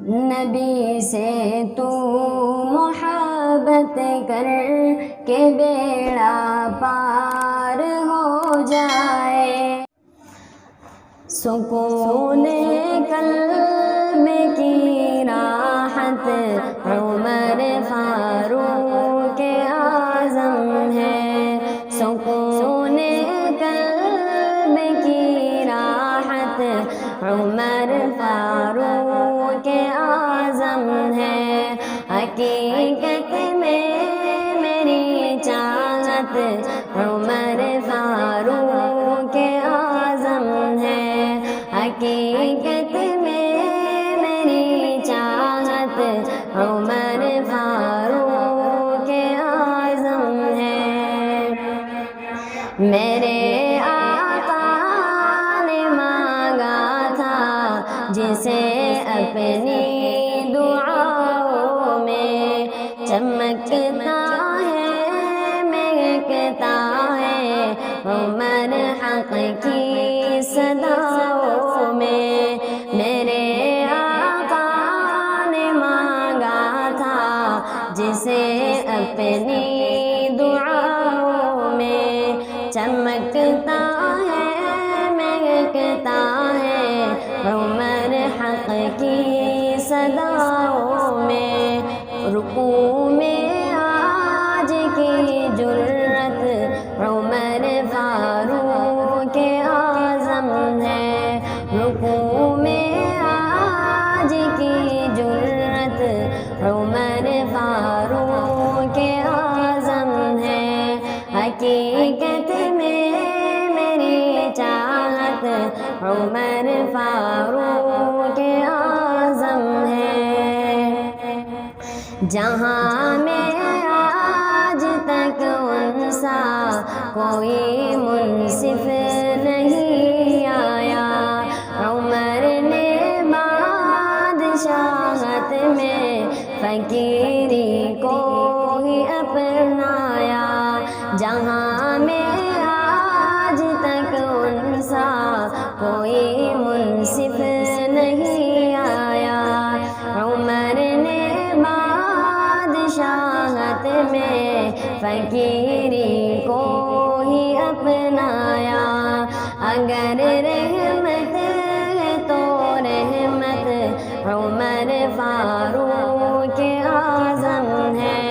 نبی سے تو محبت کر کے بیڑا پار ہو جائے، سکون قلب کی راحت عمر فاروق اعظم ہے، سکون قلب کی راحت عمر فاروق اعظم ہے، حقیقت میں میری چاہت عمر فاروق اعظم ہے، حقیقت میں میری چاہت عمر فاروق اعظم ہے۔ میرے آقا نے مانگا تھا جسے اپنی دعاؤں میں، چمکتا ہے مہکتا ہے عمر حق کی صداؤں میں، میرے آقا نے مانگا تھا جسے اپنی دعاؤں میں، چمکتا ہے مہکتا ہے عمر حق کی صداؤں میں، رکوع میں آج کی جرت عمر فاروق اعظم ہے، رکوع میں آج کی جرت عمر فاروق اعظم ہے، حقیقت میں میری چاہت عمر فاروق اعظم ہے۔ جہاں میں آج تک ان سا کوئی منصف نہیں آیا، عمر نے بادشاہت میں فقیری کو ہی اپنایا، جہاں میں آج تک ان سا کوئی منصف نہیں آیا، عمر نے بادشاہت میں فقیری کو ہی اپنایا، اگر رحمت ہے تو رحمت عمر فاروق اعظم ہے،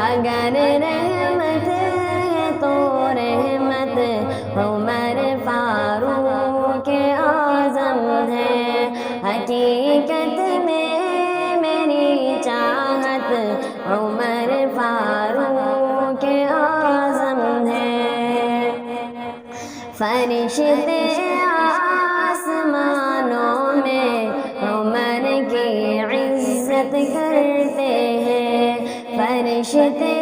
اگر رحمت ہے تو رحمت عمر فاروق اعظم ہے، حقیقت میں میری چاہت عمر فاروق اعظم ہے۔ فرشتے آسمانوں میں عمر کی عزت کرتے ہیں، فرشتے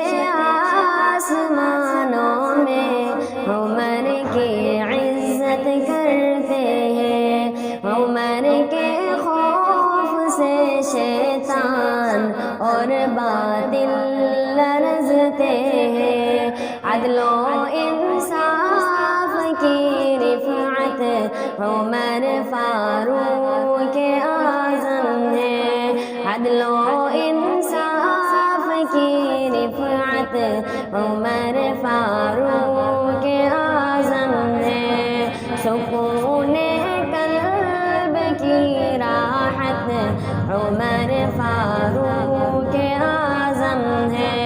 آسمانوں میں عمر کی عزت کرتے ہیں، عمر کے خوف سے شیطان اور باطل لرزتے ہیں، عدل و انصاف کی رفعت عمر فاروق اعظم ہے، عدل و انصاف کی رفعت عمر فاروق اعظم ہے، سکون قلب کی راحت عمر فاروق اعظم ہے،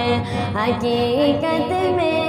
حقیقت میں